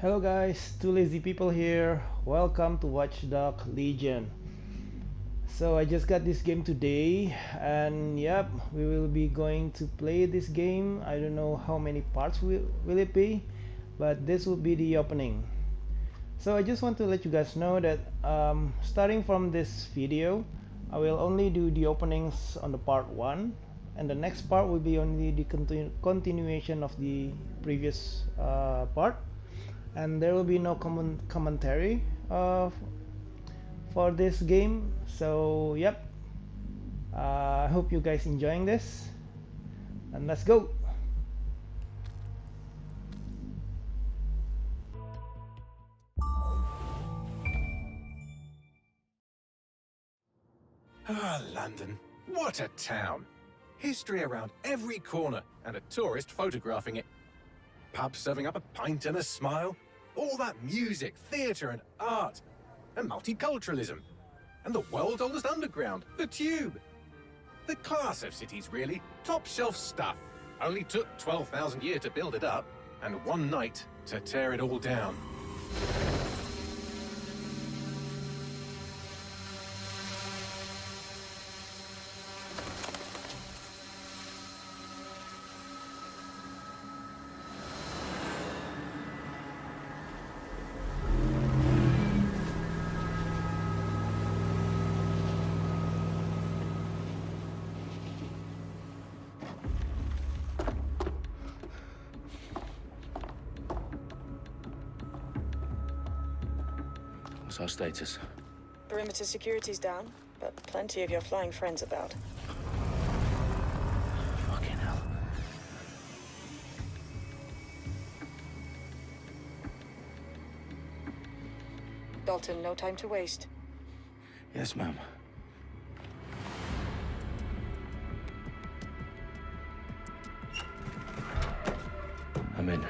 Hello guys, two lazy people here. Welcome to Watch Dogs Legion. So I just got this game today, and yep, we will be going to play this game. I don't know how many parts will it be, but this will be the opening. So I just want to let you guys know that starting from this video, I will only do the openings on the part 1, and the next part will be only the continuation of the previous part. And there will be no commentary for this game. So yep, I hope you guys enjoying this, and let's go. Ah, London, what a town. History around every corner and a tourist photographing it. Pubs serving up a pint and a smile. All that music, theatre and art. And multiculturalism. And the world's oldest underground, the Tube. The class of cities, really. Top shelf stuff. Only took 12,000 years to build it up, and one night to tear it all down. What's our status? Perimeter security's down, but plenty of your flying friends about. Fucking hell. Dalton, no time to waste. Yes, ma'am. I'm in.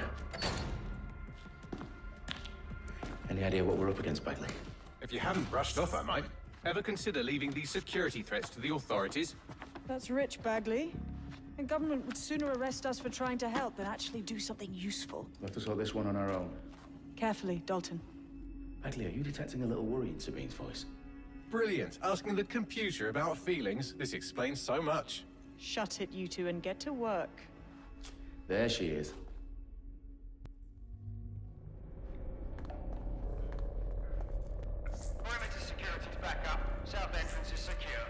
Any idea what we're up against, Bagley? If you haven't brushed off, I might. Ever consider leaving these security threats to the authorities? That's rich, Bagley. The government would sooner arrest us for trying to help than actually do something useful. We'll have to sort this one on our own. Carefully, Dalton. Bagley, are you detecting a little worry in Sabine's voice? Brilliant. Asking the computer about feelings. This explains so much. Shut it, you two, and get to work. There she is. Perimeter security's back up. South entrance is secure.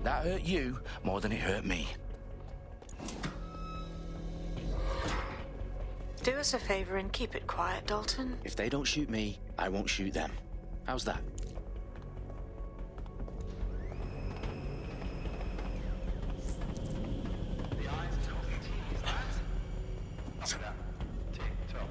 That hurt you more than it hurt me. Do us a favor and keep it quiet, Dalton. If they don't shoot me, I won't shoot them. How's that? The eyes top T's, lads. Up and up. Tick tock.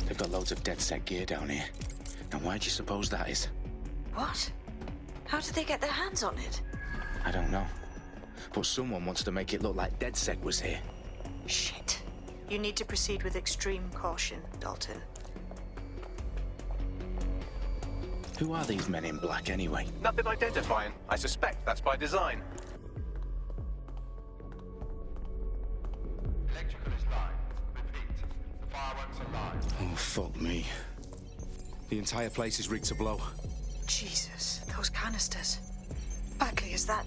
They've got loads of DedSec gear down here. And why do you suppose that is? What? How did they get their hands on it? I don't know. But someone wants to make it look like DedSec was here. Shit. You need to proceed with extreme caution, Dalton. Who are these men in black anyway? Nothing identifying. I suspect that's by design. Electrical is live. Repeat. The fireworks are live. Oh, fuck me. The entire place is rigged to blow. Jesus, those canisters. Bagley, is that...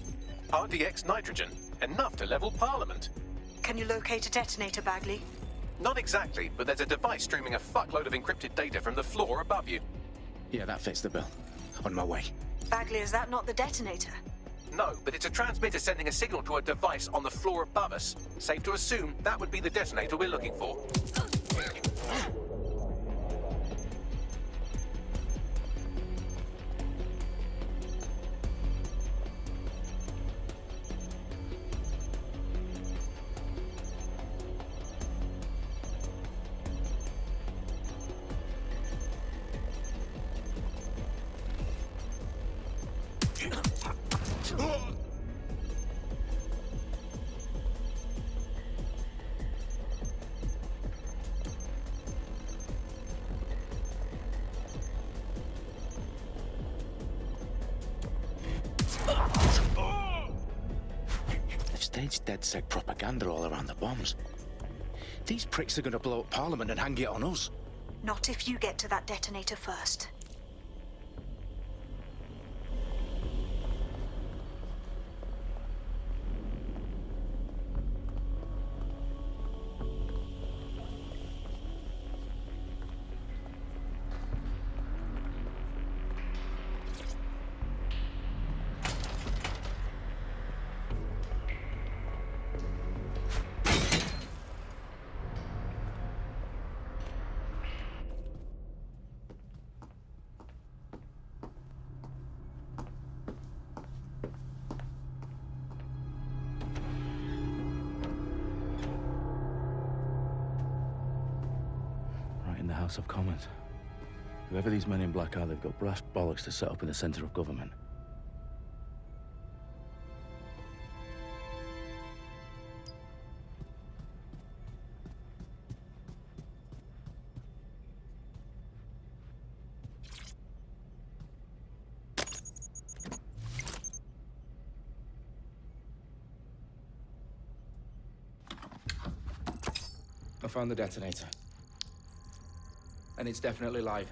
RDX nitrogen. Enough to level Parliament. Can you locate a detonator, Bagley? Not exactly, but there's a device streaming a fuckload of encrypted data from the floor above you. Yeah, that fits the bill. On my way. Bagley, is that not the detonator? No, but it's a transmitter sending a signal to a device on the floor above us. Safe to assume that would be the detonator we're looking for. They've staged DedSec propaganda all around the bombs. These pricks are going to blow up Parliament and hang it on us. Not if you get to that detonator first. In the House of Commons. Whoever these men in black are, they've got brass bollocks to set up in the centre of government. I found the detonator. And it's definitely live.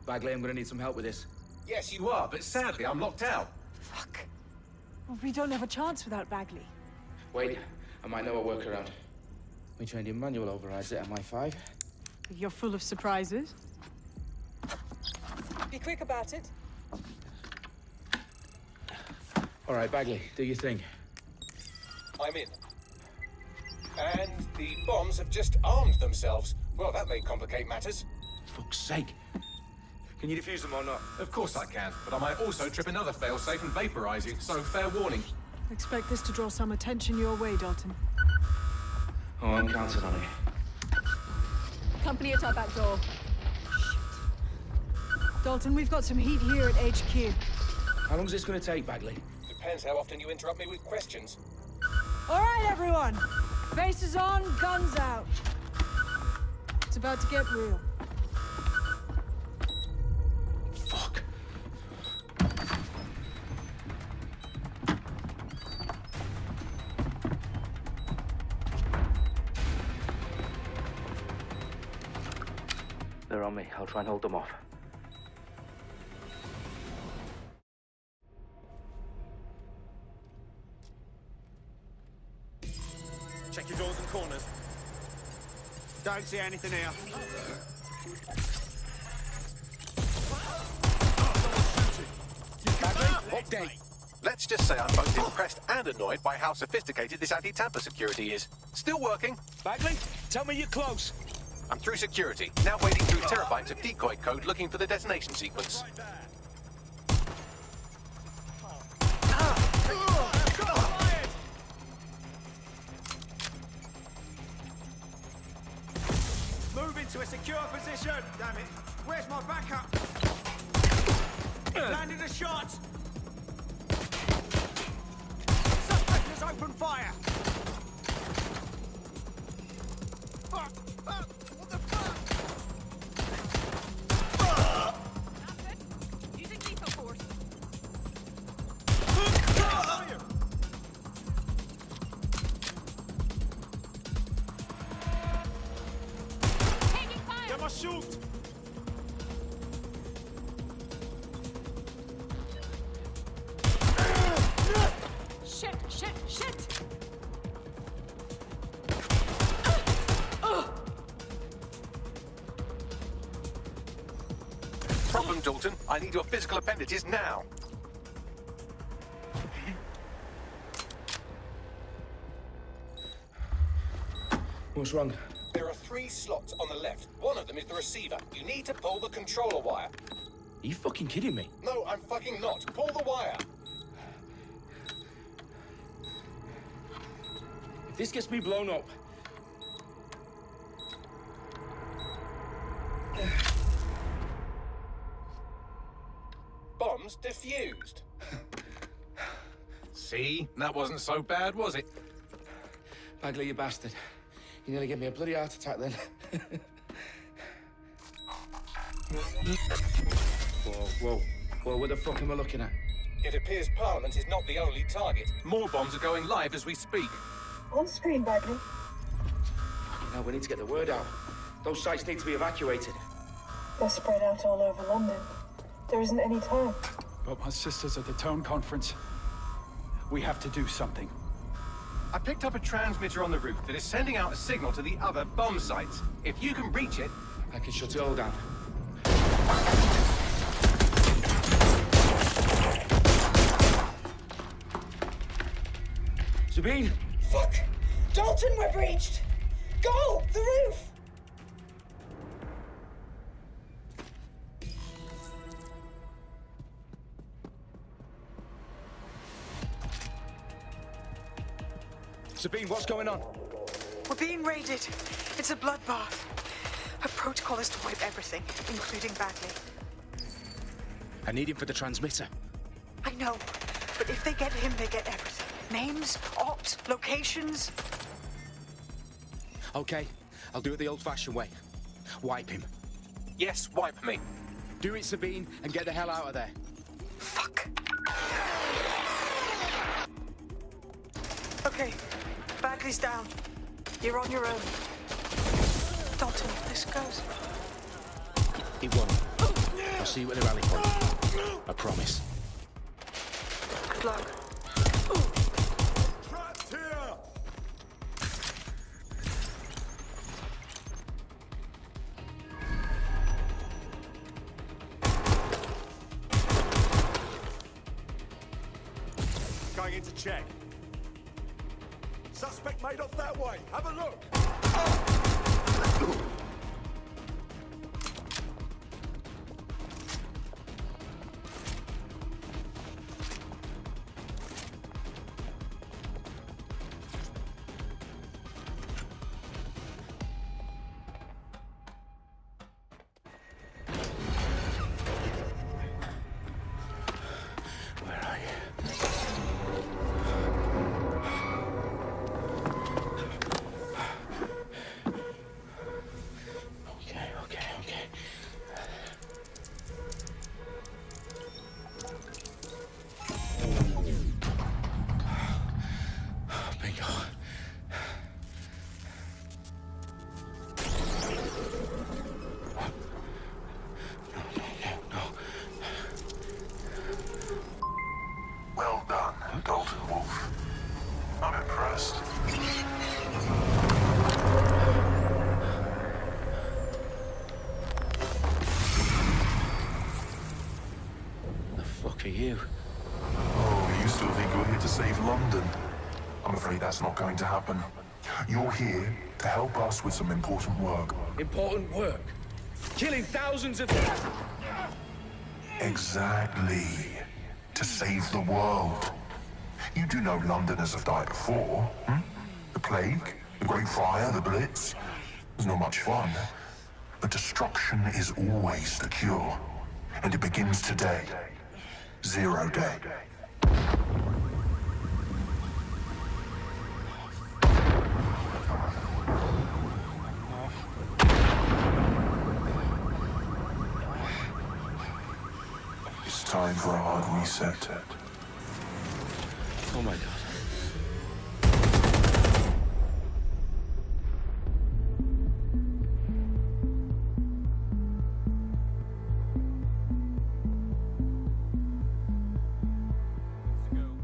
Bagley, I'm gonna need some help with this. Yes, you are, but sadly I'm locked out. Fuck. Well, we don't have a chance without Bagley. Wait, I might know a workaround. We trained in manual overrides at MI5. You're full of surprises. Be quick about it. All right, Bagley, do your thing. I'm in. And the bombs have just armed themselves. Well, that may complicate matters. Fuck's sake. Can you defuse them or not? Of course I can, but I might also trip another failsafe and vaporize you, so fair warning. Expect this to draw some attention your way, Dalton. Oh, I'm counting on it. Company at our back door. Dalton, we've got some heat here at HQ. How long is this gonna take, Bagley? Depends how often you interrupt me with questions. All right, everyone. Faces on, guns out. It's about to get real. Fuck. They're on me. I'll try and hold them off. Check your doors and corners. Don't see anything here. Update. Let's just say I'm both impressed and annoyed by how sophisticated this anti-tamper security is. Still working. Bagley, tell me you're close. I'm through security, now wading through terabytes of decoy code looking for the detonation sequence. Move into a secure position. Damn it. Where's my backup? Landed a shot. Suspect has opened fire. Fuck. Fuck. What the fuck? Using lethal force. Get my shoot. problem, Dalton. I need your physical appendages now. What's wrong? There are 3 slots on the left. One of them is the receiver. You need to pull the controller wire. Are you fucking kidding me? No, I'm fucking not. Pull the wire. If this gets me blown up... Bombs defused. See? That wasn't so bad, was it? Bagley, you bastard. You nearly gave me a bloody heart attack then. Whoa. What the fuck am I looking at? It appears Parliament is not the only target. More bombs are going live as we speak. On screen, Bagley. Now we need to get the word out. Those sites need to be evacuated. They're spread out all over London. There isn't any time. But my sister's at the Tone Conference. We have to do something. I picked up a transmitter on the roof that is sending out a signal to the other bomb sites. If you can reach it... I can shut it all down. Sabine! Fuck! Dalton, we're breached! Go! The roof! Sabine, what's going on? We're being raided. It's a bloodbath. Her protocol is to wipe everything, including Bagley. I need him for the transmitter. I know, but if they get him, they get everything. Names, ops, locations. Okay, I'll do it the old-fashioned way. Wipe him. Yes, wipe me. Do it, Sabine, and get the hell out of there. Fuck. Okay, Bagley's down. You're on your own. Dalton, if this goes... It won't. I'll see you at the rally point. I promise. Good luck. Trapped here! Going in to check. Suspect made off that way. Have a look. Well done, Dalton Wolf. I'm impressed. The fuck are you? Oh, you still think you're here to save London? I'm afraid that's not going to happen. You're here to help us with some important work. Important work? Killing thousands of... Exactly. To save the world. You do know Londoners have died before, hmm? The Plague, the Great Fire, the Blitz. It's not much fun. But destruction is always the cure. And it begins today. 0 day. It's time for a hard reset. Oh my God.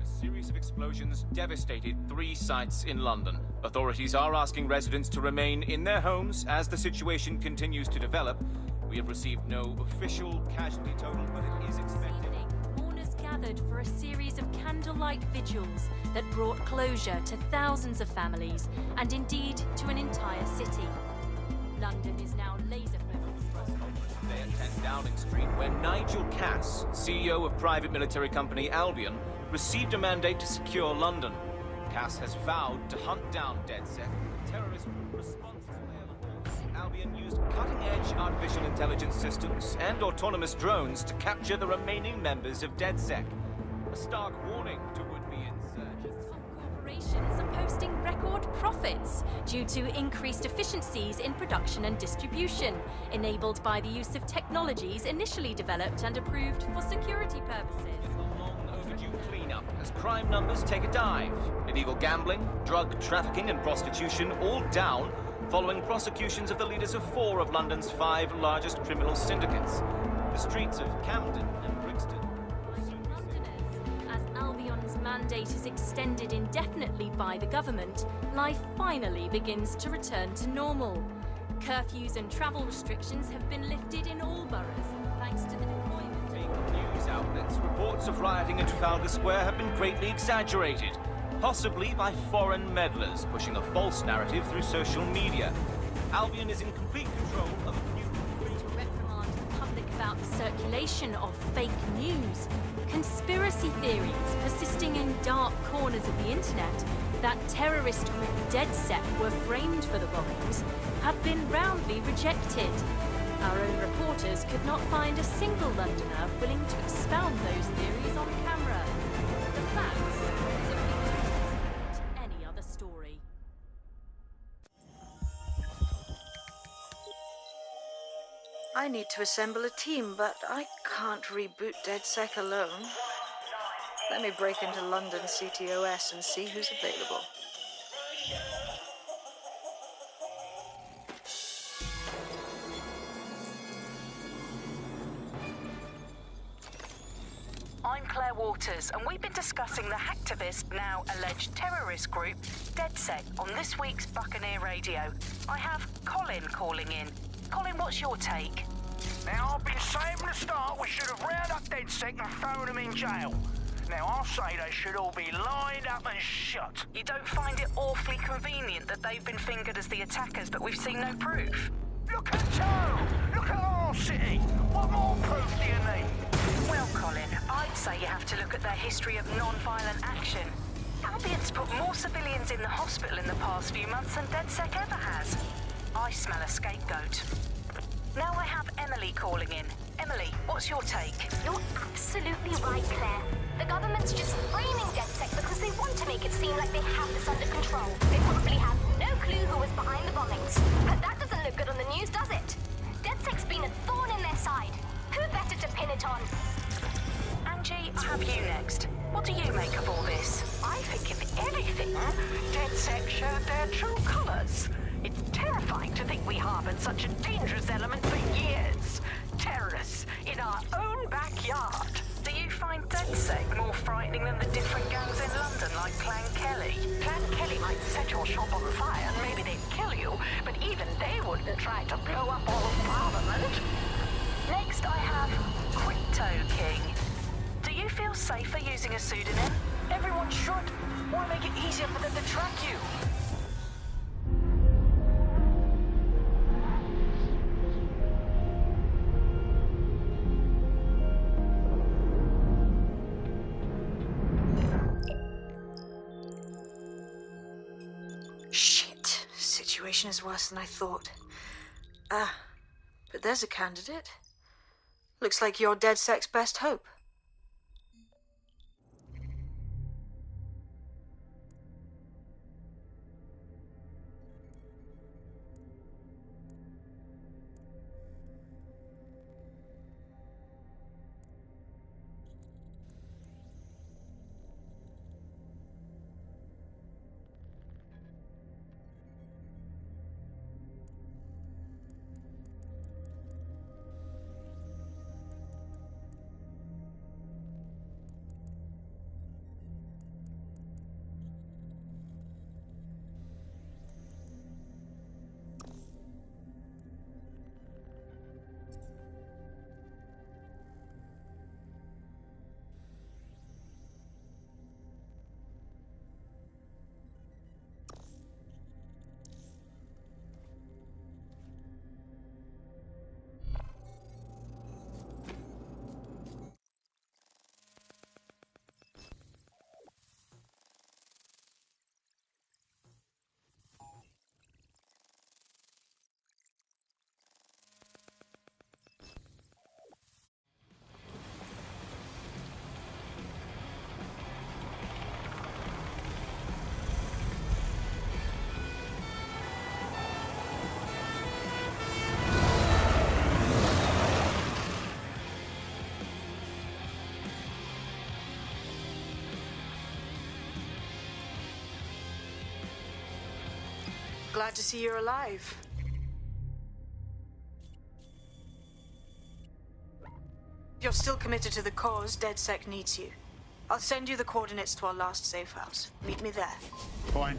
A series of explosions devastated 3 sites in London. Authorities are asking residents to remain in their homes as the situation continues to develop, We have received no official casualty total, but it is expected. Mourners gathered for a series of candlelight vigils that brought closure to thousands of families and indeed to an entire city. London is now laser-focused. Today at 10 Downing Street, where Nigel Cass, CEO of private military company Albion, received a mandate to secure London. Cass has vowed to hunt down DedSec, the terrorist responsible. Albion used cutting-edge artificial intelligence systems and autonomous drones to capture the remaining members of DedSec. A stark warning to would-be insurgents. Corporations are posting record profits due to increased efficiencies in production and distribution, enabled by the use of technologies initially developed and approved for security purposes. Cleanup as crime numbers take a dive. Illegal gambling, drug trafficking and prostitution all down following prosecutions of the leaders of 4 of London's 5 largest criminal syndicates. The streets of Camden and Brixton. As Albion's mandate is extended indefinitely by the government, life finally begins to return to normal. Curfews and travel restrictions have been lifted in all boroughs, thanks to the deployment. News outlets, reports of rioting in Trafalgar Square have been greatly exaggerated, possibly by foreign meddlers pushing a false narrative through social media. Albion is in complete control of a new... To reprimand the public about the circulation of fake news, conspiracy theories persisting in dark corners of the internet that terrorist group DedSec were framed for the bombings have been roundly rejected. Our own reporters could not find a single Londoner willing to expound those theories on camera. The facts simply don't support any other story. I need to assemble a team, but I can't reboot DedSec alone. Let me break into London CTOS and see who's available. I'm Claire Waters, and we've been discussing the hacktivist, now alleged terrorist group, DedSec, on this week's Buccaneer Radio. I have Colin calling in. Colin, what's your take? Now, I've been saying from the start we should have rounded up DedSec and thrown them in jail. Now, I'll say they should all be lined up and shot. You don't find it awfully convenient that they've been fingered as the attackers, but we've seen no proof? Look at Toronto! Look at our city! What more proof do you need? Well, Colin, I'd say you have to look at their history of non-violent action. Albion's put more civilians in the hospital in the past few months than DedSec ever has. I smell a scapegoat. Now I have Emily calling in. Emily, what's your take? You're absolutely right, Claire. The government's just framing DedSec because they want to make it seem like they have this under control. They probably have no clue who was behind the bombings. But that doesn't look good on the news, does it? DedSec's been a thorn in their side. Who better to pin it on? Angie, I have you next. What do you make of all this? I think if anything, DedSec showed their true colours. It's terrifying to think we harboured such a dangerous element for years. Terrorists in our own backyard. Do you find DedSec more frightening than the different gangs in London, like Clan Kelly? Clan Kelly might set your shop on fire and maybe they'd kill you, but even they wouldn't try to blow up all of Parliament. Next, I have Crypto King. Do you feel safer using a pseudonym? Everyone should. Why make it easier for them to track you? Shit. Situation is worse than I thought. But there's a candidate. Looks like you're DedSec's best hope. Glad to see you're alive. If you're still committed to the cause, DedSec needs you. I'll send you the coordinates to our last safe house. Meet me there. Fine.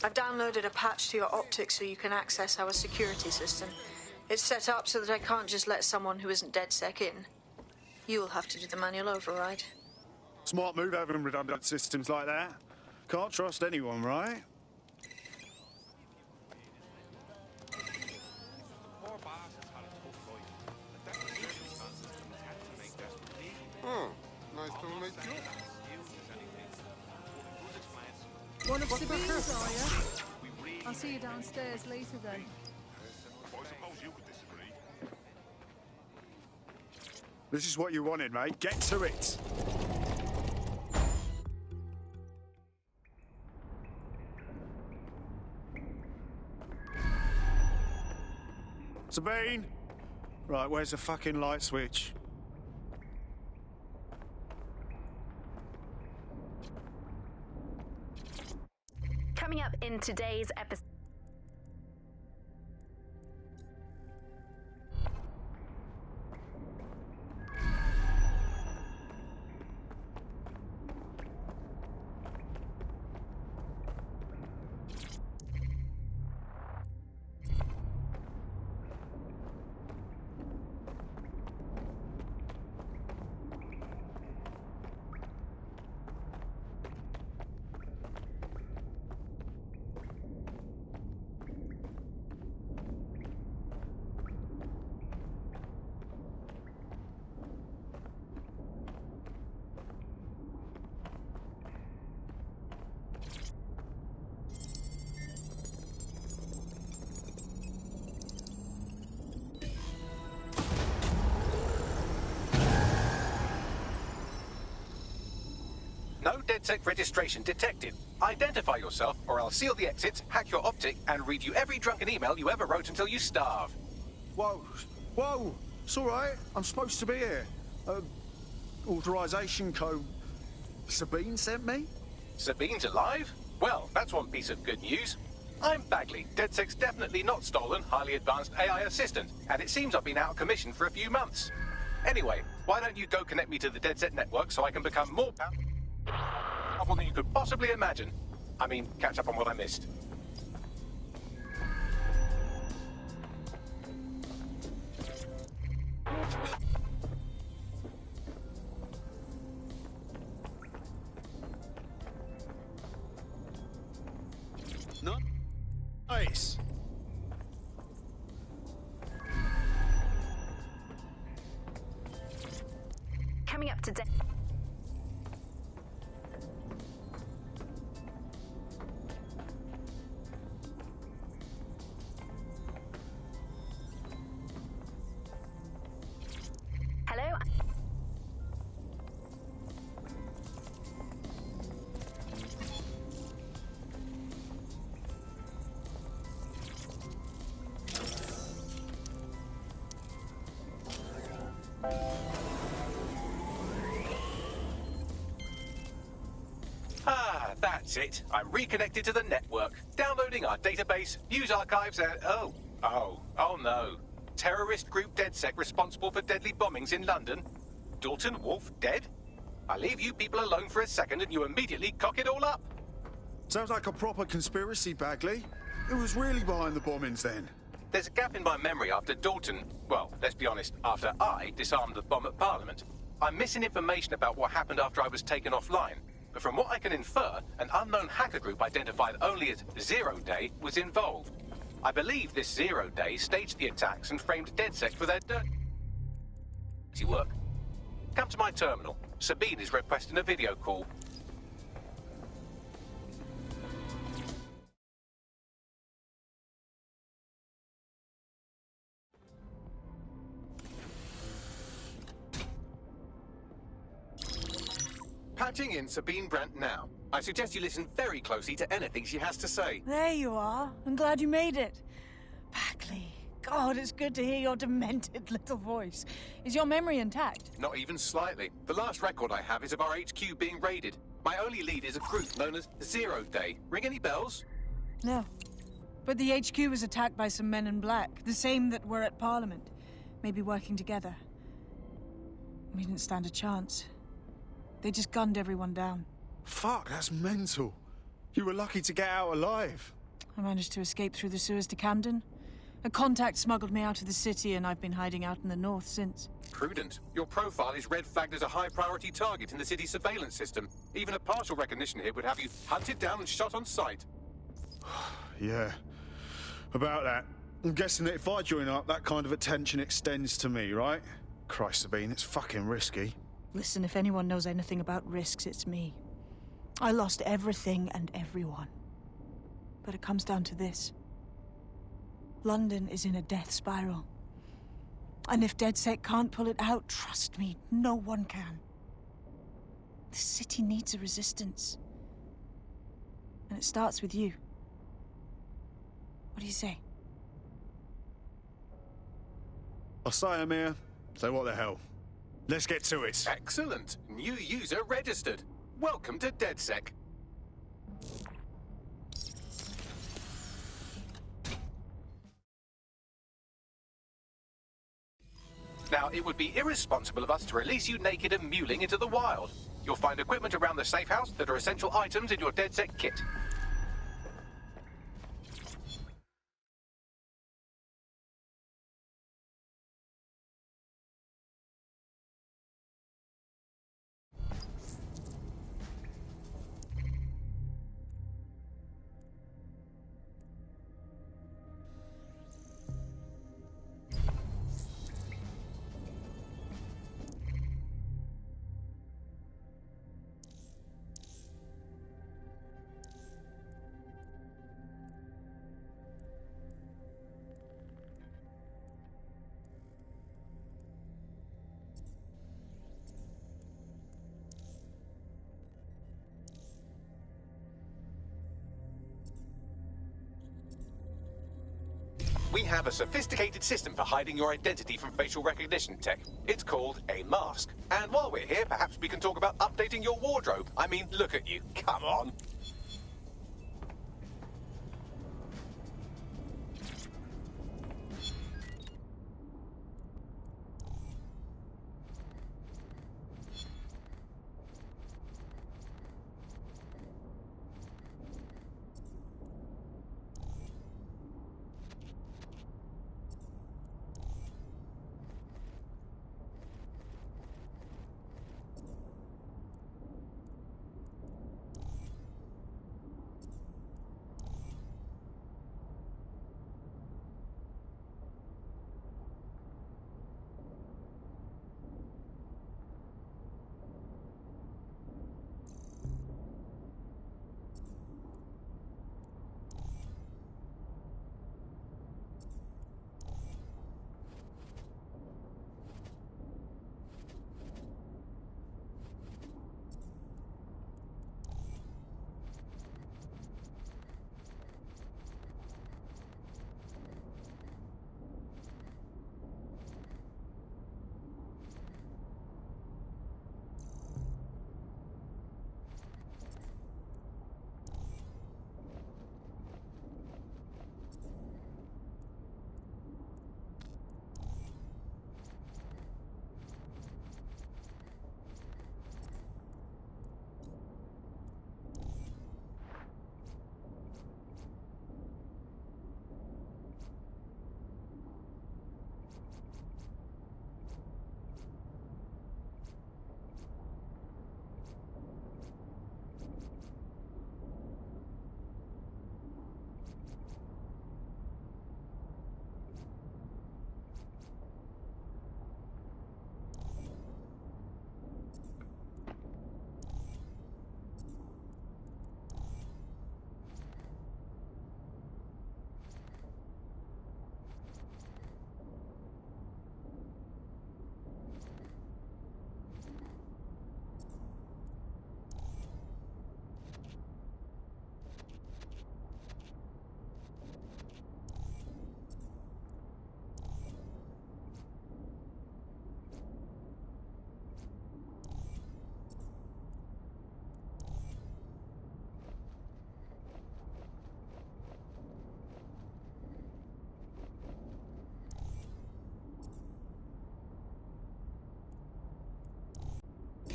I've downloaded a patch to your optics so you can access our security system. It's set up so that I can't just let someone who isn't DedSec in. You'll have to do the manual override. Smart move having redundant systems like that. Can't trust anyone, right? Nice to meet you. One of Sabine's, are you? I'll see you downstairs later then. This is what you wanted, mate. Get to it. Sabine! Right, where's the fucking light switch? Coming up in today's episode. No DedSec registration detected. Identify yourself, or I'll seal the exits, hack your optic, and read you every drunken email you ever wrote until you starve. Whoa, whoa, it's all right. I'm supposed to be here. Authorization code Sabine sent me? Sabine's alive? Well, that's one piece of good news. I'm Bagley, DedSec's definitely not stolen, highly advanced AI assistant, and it seems I've been out of commission for a few months. Anyway, why don't you go connect me to the DedSec network so I can become more powerful than you could possibly imagine. I mean, catch up on what I missed. No. Nice. Coming up today. Hello. Ah, that's it. I'm reconnected to the network. Downloading our database, news archives, and... Oh no. Terrorist group DedSec responsible for deadly bombings in London? Dalton Wolf dead? I leave you people alone for a second and you immediately cock it all up. Sounds like a proper conspiracy, Bagley. Who was really behind the bombings then? There's a gap in my memory after Dalton... Well, let's be honest, after I disarmed the bomb at Parliament. I'm missing information about what happened after I was taken offline. But from what I can infer, an unknown hacker group identified only as Zero Day was involved. I believe this Zero Day staged the attacks and framed DedSec for their dirty work. Come to my terminal. Sabine is requesting a video call. Patching in Sabine Brandt now. I suggest you listen very closely to anything she has to say. There you are. I'm glad you made it. Bagley. God, it's good to hear your demented little voice. Is your memory intact? Not even slightly. The last record I have is of our HQ being raided. My only lead is a group known as Zero Day. Ring any bells? No. But the HQ was attacked by some men in black, the same that were at Parliament. Maybe working together. We didn't stand a chance. They just gunned everyone down. Fuck, that's mental. You were lucky to get out alive. I managed to escape through the sewers to Camden. A contact smuggled me out of the city, and I've been hiding out in the north since. Prudent. Your profile is red flagged as a high-priority target in the city's surveillance system. Even a partial recognition hit would have you hunted down and shot on sight. Yeah. About that. I'm guessing that if I join up, that kind of attention extends to me, right? Christ, Sabine, it's fucking risky. Listen, if anyone knows anything about risks, it's me. I lost everything and everyone. But it comes down to this. London is in a death spiral. And if DedSec can't pull it out, trust me, no one can. The city needs a resistance. And it starts with you. What do you say? I'll say I'm here, so what the hell? Let's get to it. Excellent. New user registered. Welcome to DedSec. Now, it would be irresponsible of us to release you naked and mewling into the wild. You'll find equipment around the safe house that are essential items in your DedSec kit. We have a sophisticated system for hiding your identity from facial recognition tech. It's called a mask. And while we're here, perhaps we can talk about updating your wardrobe. I mean, look at you. Come on.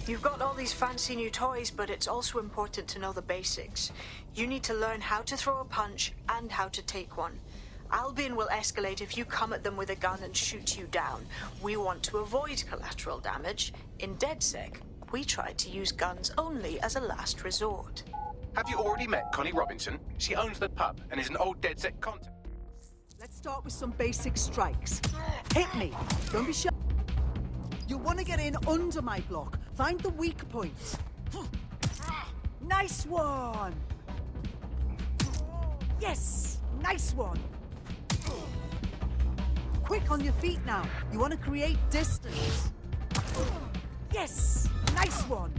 You've got all these fancy new toys, but it's also important to know the basics. You need to learn how to throw a punch and how to take one. Albion will escalate if you come at them with a gun and shoot you down. We want to avoid collateral damage. In DedSec, we try to use guns only as a last resort. Have you already met Connie Robinson? She owns the pub and is an old DedSec contact. Let's start with some basic strikes. Hit me. Don't be shy. You want to get in under my block. Find the weak points. Nice one. Yes, nice one. Quick on your feet now. You want to create distance. Yes, nice one.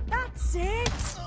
That's it.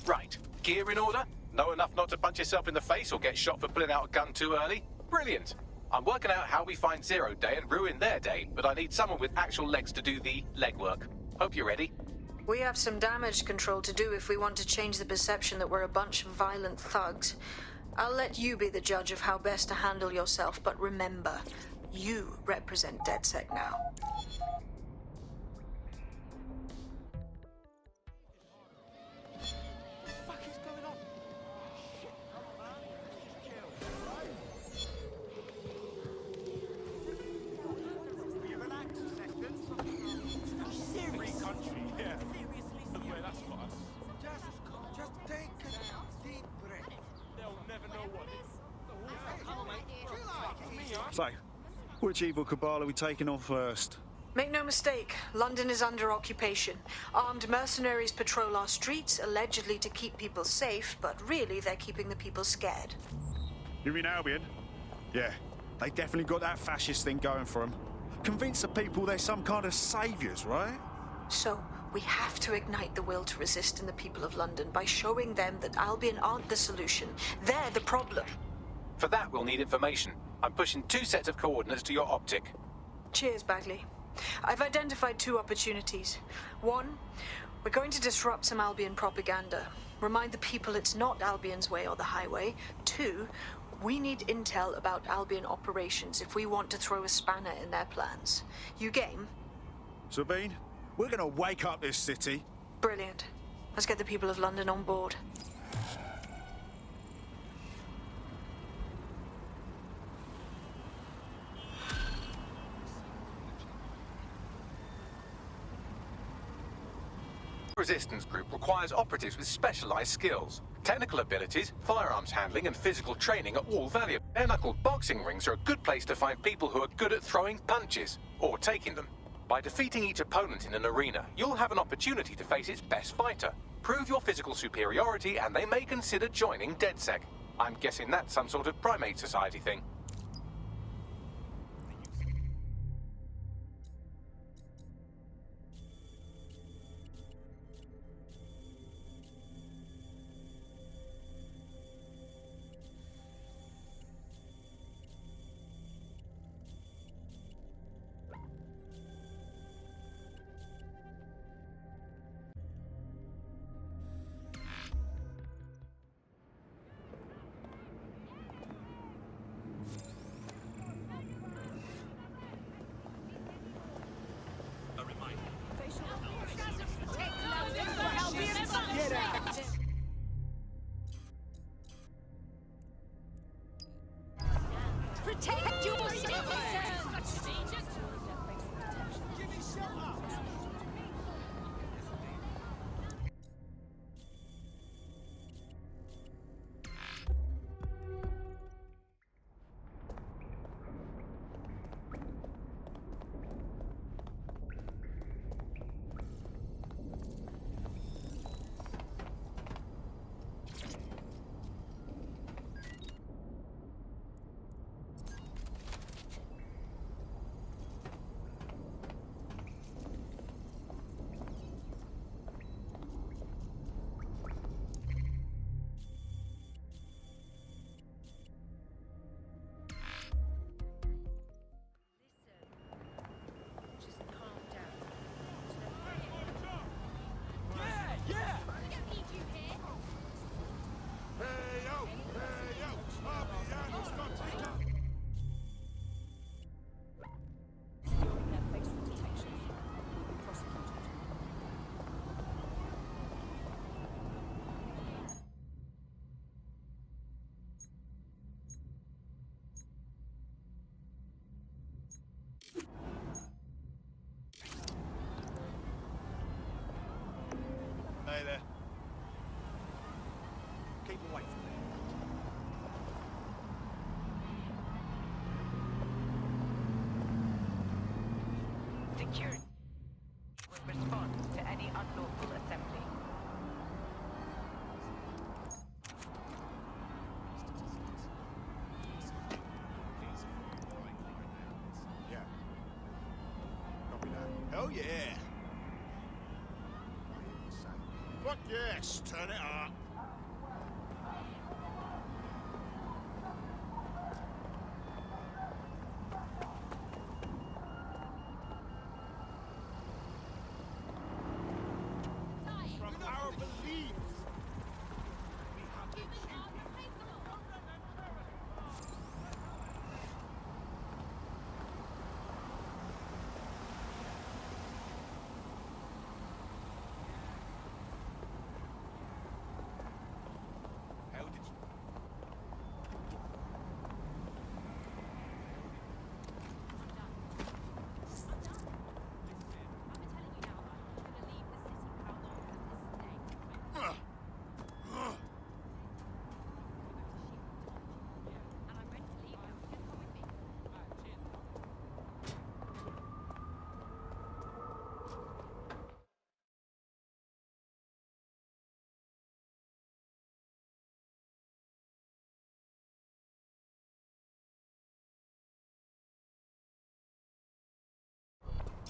Right. Gear in order? Know enough not to punch yourself in the face or get shot for pulling out a gun too early? Brilliant. I'm working out how we find Zero Day and ruin their day, but I need someone with actual legs to do the legwork. Hope you're ready. We have some damage control to do if we want to change the perception that we're a bunch of violent thugs. I'll let you be the judge of how best to handle yourself, but remember, you represent DedSec now. So, which evil cabal are we taking on first? Make no mistake, London is under occupation. Armed mercenaries patrol our streets, allegedly to keep people safe, but really they're keeping the people scared. You mean Albion? Yeah, they definitely got that fascist thing going for them. Convince the people they're some kind of saviours, right? So, We have to ignite the will to resist in the people of London by showing them that Albion aren't the solution. They're the problem. For that, we'll need information. I'm pushing 2 sets of coordinates to your optic. Cheers, Bagley. I've identified 2 opportunities. 1, we're going to disrupt some Albion propaganda. Remind the people it's not Albion's way or the highway. 2, we need intel about Albion operations if we want to throw a spanner in their plans. You game? Sabine, we're gonna wake up this city. Brilliant. Let's get the people of London on board. Resistance group requires operatives with specialized skills. Technical abilities, firearms handling, and physical training are all valuable. Bare-knuckle boxing rings are a good place to find people who are good at throwing punches, or taking them. By defeating each opponent in an arena, you'll have an opportunity to face its best fighter. Prove your physical superiority, and they may consider joining DedSec. I'm guessing that's some sort of primate society thing. Protect your citizens! Hey there. Keep away from me. Security will respond to any unlawful assembly. Yeah. Copy that. Hell yeah. Fuck yes, turn it up. From our beliefs.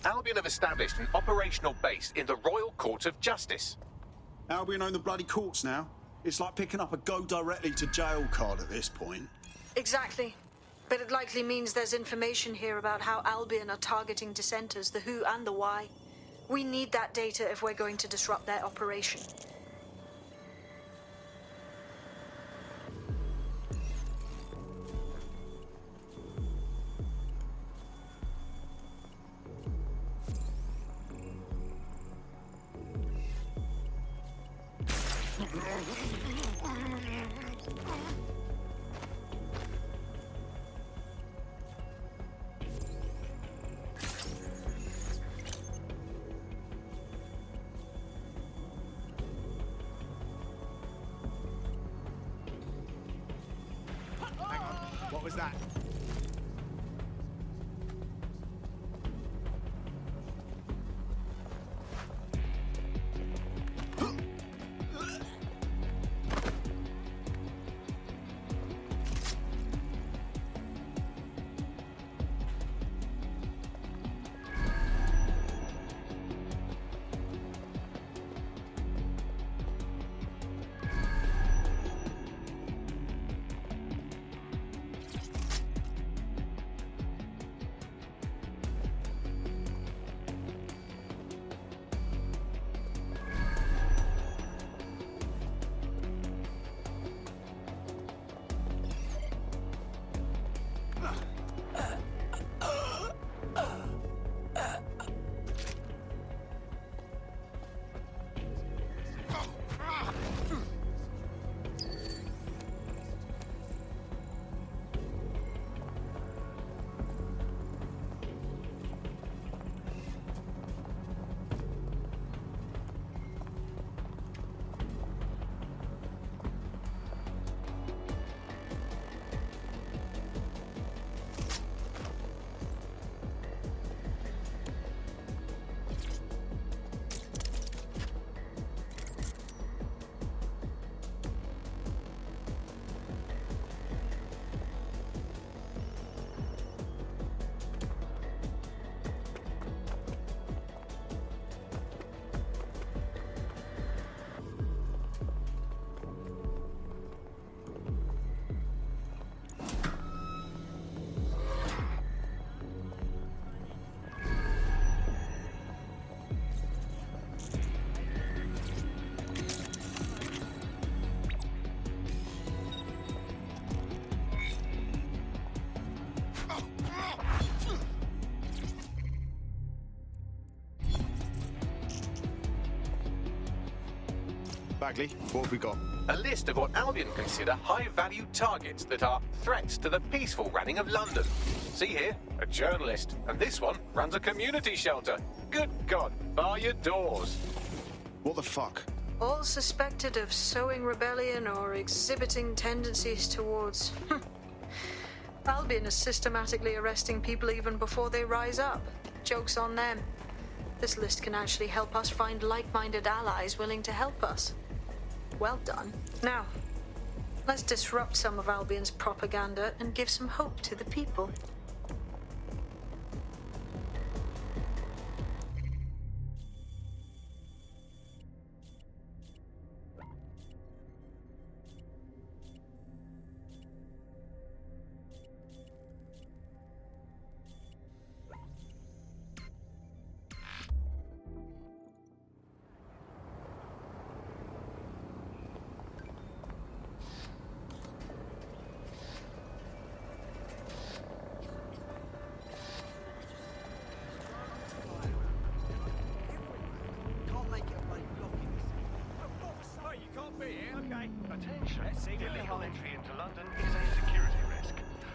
Albion have established an operational base in the Royal Court of Justice. Albion own the bloody courts now. It's like picking up a go directly to jail card at this point. Exactly. But it likely means there's information here about how Albion are targeting dissenters, the who and the why. We need that data if we're going to disrupt their operation. What was that? Bagley, what have we got? A list of what Albion consider high-value targets that are threats to the peaceful running of London. See here, a journalist, and this one runs a community shelter. Good God, bar your doors. What the fuck? All suspected of sowing rebellion or exhibiting tendencies towards... Albion is systematically arresting people even before they rise up. Joke's on them. This list can actually help us find like-minded allies willing to help us. Well done. Now, let's disrupt some of Albion's propaganda and give some hope to the people. Illegal entry into London is a security risk.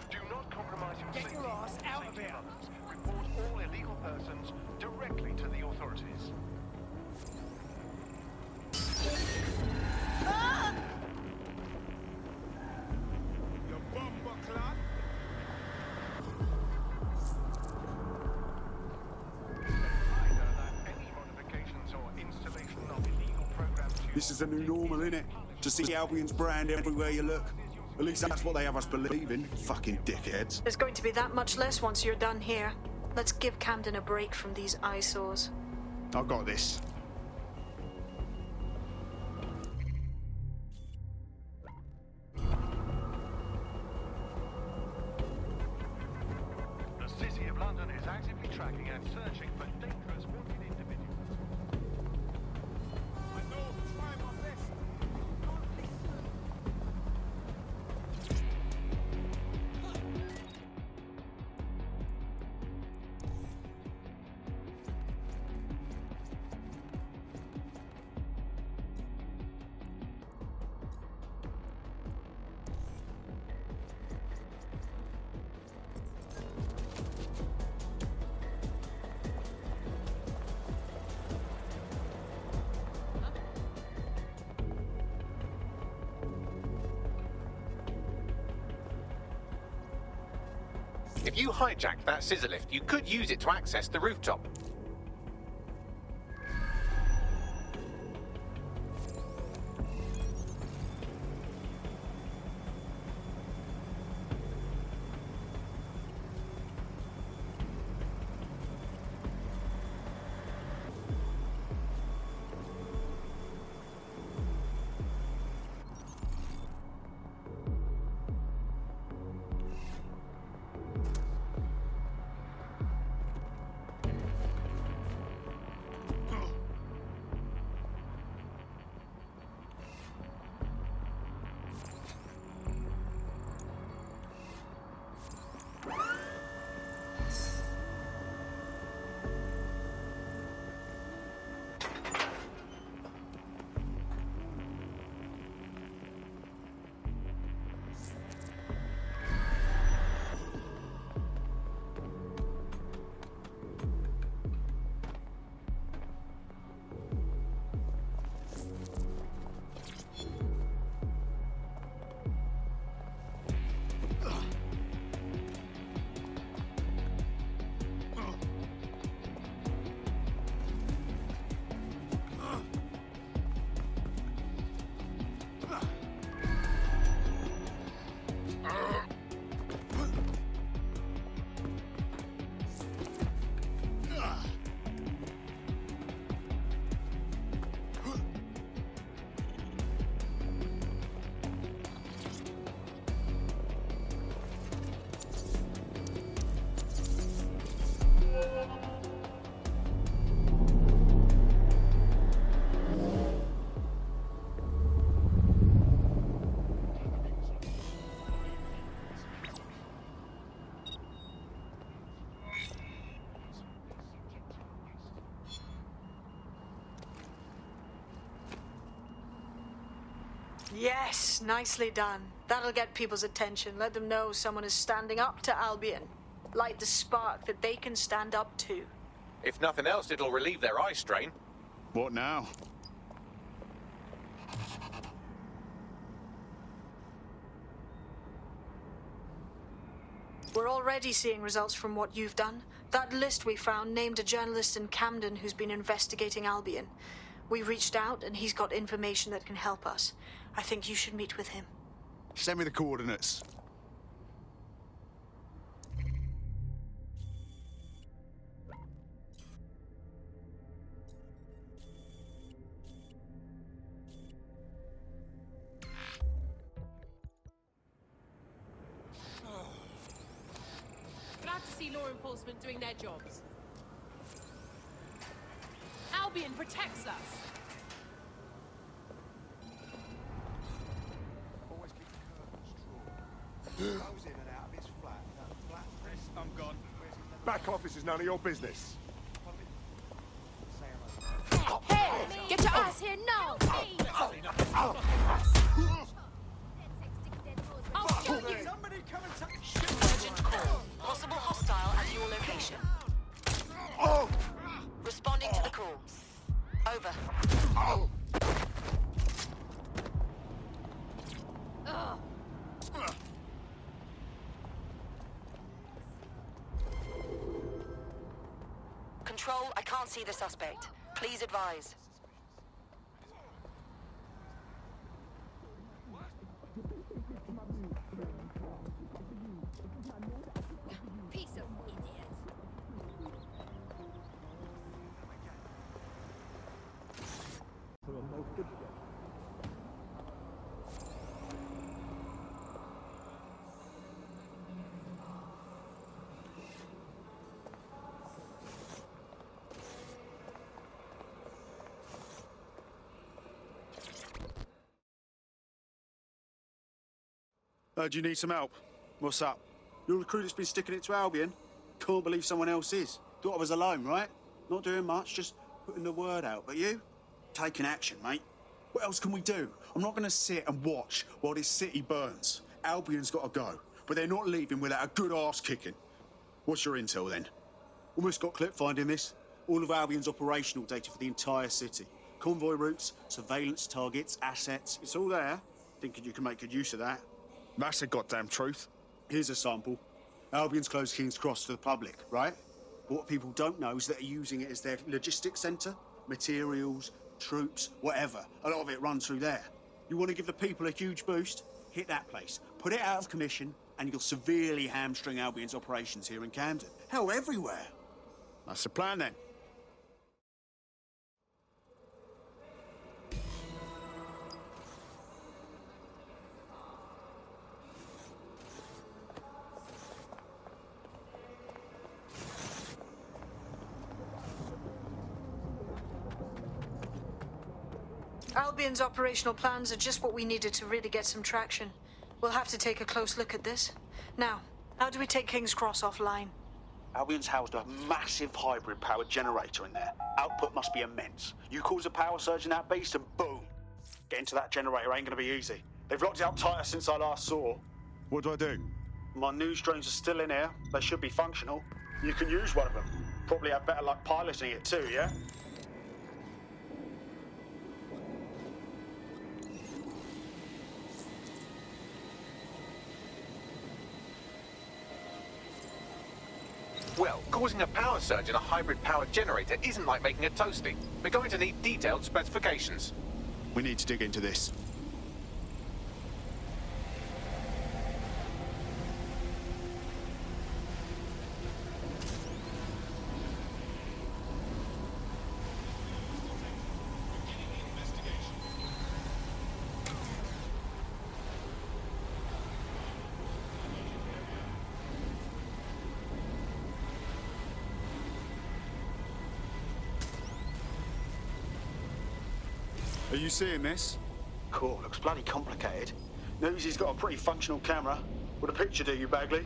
Do not compromise your safety. Get your ass out of here! Report all illegal persons directly to the authorities. Ah! Your bomber clock. This is the new normal, innit? To see Albion's brand everywhere you look. At least that's what they have us believing. Fucking dickheads. There's going to be that much less once you're done here. Let's give Camden a break from these eyesores. I got this. The City of London is actively tracking and searching for dangerous wanted individuals. I know, try my best. If you hijacked that scissor lift, you could use it to access the rooftop. Yes, nicely done. That'll get people's attention. Let them know someone is standing up to Albion. Light the spark that they can stand up to. If nothing else, it'll relieve their eye strain. What now? We're already seeing results from what you've done. That list we found named a journalist in Camden who's been investigating Albion. We reached out and he's got information that can help us. I think you should meet with him. Send me the coordinates. Glad to see law enforcement doing their jobs. Albion protects us. Always keep the curtains drawn. Goes in and out of his flat. That flat Chris, I'm gone. Back office is none of your business. Hey! Get your ass here now! I'll kill you! Somebody come and take Urgent call. Possible hostile at your location. Responding to the call. Over. Control, I can't see the suspect. Please advise. Piece of idiot. Do you need some help? What's up? You're the crew that's been sticking it to Albion? Can't believe someone else is. Thought I was alone, right? Not doing much, just putting the word out. But you? Taking action, mate. What else can we do? I'm not going to sit and watch while this city burns. Albion's got to go, but they're not leaving without a good arse kicking. What's your intel, then? Almost got clip finding this. All of Albion's operational data for the entire city. Convoy routes, surveillance targets, assets. It's all there. Thinking you can make good use of that. That's the goddamn truth. Here's a sample. Albion's closed King's Cross to the public, right? But what people don't know is that they're using it as their logistics centre. Materials, troops, whatever. A lot of it runs through there. You want to give the people a huge boost? Hit that place. Put it out of commission, and you'll severely hamstring Albion's operations here in Camden. Hell, everywhere. That's the plan, then. Albion's operational plans are just what we needed to really get some traction. We'll have to take a close look at this. Now, how do we take King's Cross offline? Albion's housed a massive hybrid-powered generator in there. Output must be immense. You cause a power surge in that beast and boom! Getting to that generator ain't gonna be easy. They've locked it up tighter since I last saw. What do I do? My news drones are still in here. They should be functional. You can use one of them. Probably have better luck piloting it too, yeah? Well, causing a power surge in a hybrid-powered generator isn't like making a toasty. We're going to need detailed specifications. We need to dig into this. Are you seeing this? Cool, looks bloody complicated. Knows he's got a pretty functional camera. Would a picture do you, Bagley?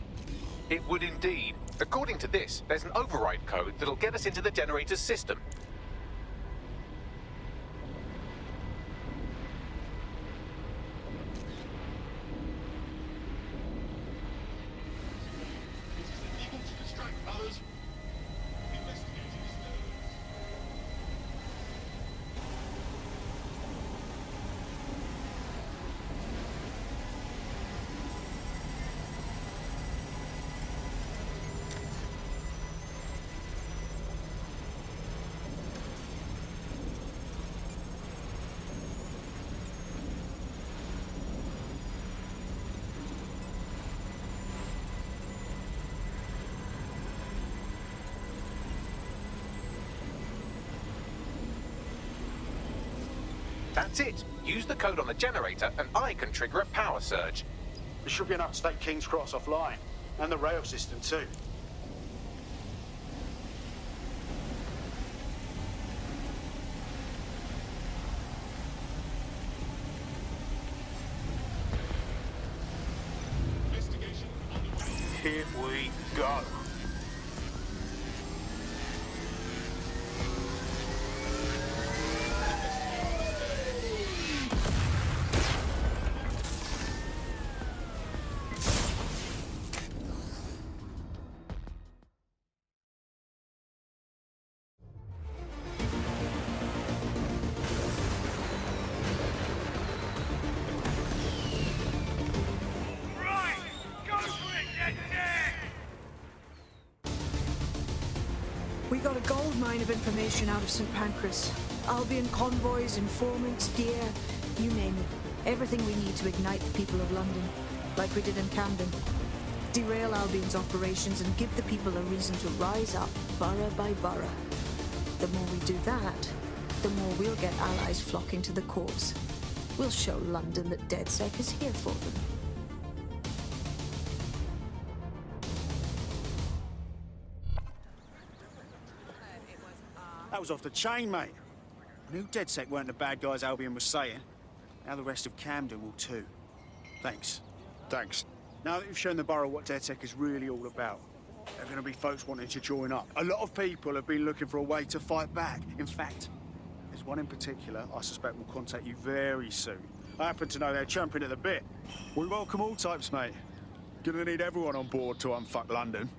It would indeed. According to this, there's an override code that'll get us into the generator's system. That's it. Use the code on the generator and I can trigger a power surge. There should be enough to take King's Cross offline. And the rail system too. Here we go. We got a gold mine of information out of St. Pancras. Albion convoys, informants, gear, you name it. Everything we need to ignite the people of London, like we did in Camden. Derail Albion's operations and give the people a reason to rise up, borough by borough. The more we do that, the more we'll get allies flocking to the cause. We'll show London that DedSec is here for them. That was off the chain, mate. I knew DedSec weren't the bad guys Albion was saying. Now the rest of Camden will too. Thanks. Thanks. Now that you've shown the borough what DedSec is really all about, there are going to be folks wanting to join up. A lot of people have been looking for a way to fight back. In fact, there's one in particular I suspect will contact you very soon. I happen to know they're champing at the bit. We welcome all types, mate. Gonna need everyone on board to unfuck London.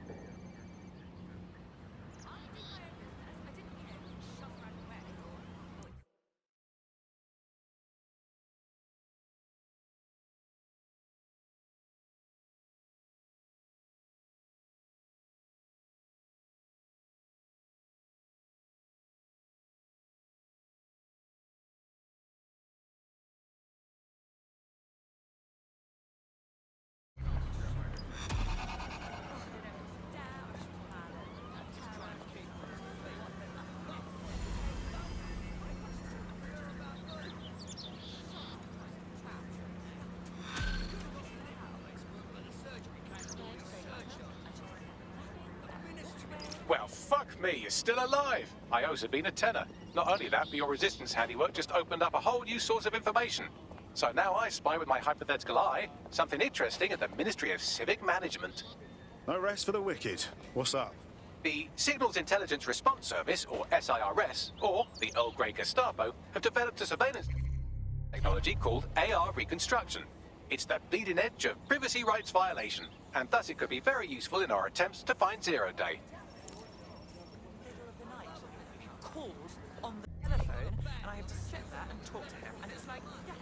Well, fuck me, you're still alive. I owe Sabine a tenner. Not only that, but your resistance handiwork just opened up a whole new source of information. So now I spy with my hypothetical eye something interesting at the Ministry of Civic Management. No rest for the wicked. What's up? The Signals Intelligence Response Service, or SIRS, or the Earl Grey Gestapo, have developed a surveillance technology called AR reconstruction. It's the bleeding edge of privacy rights violation, and thus it could be very useful in our attempts to find Zero Day. Calls on the telephone, and I have to sit there and talk to him, and it's like, yeah.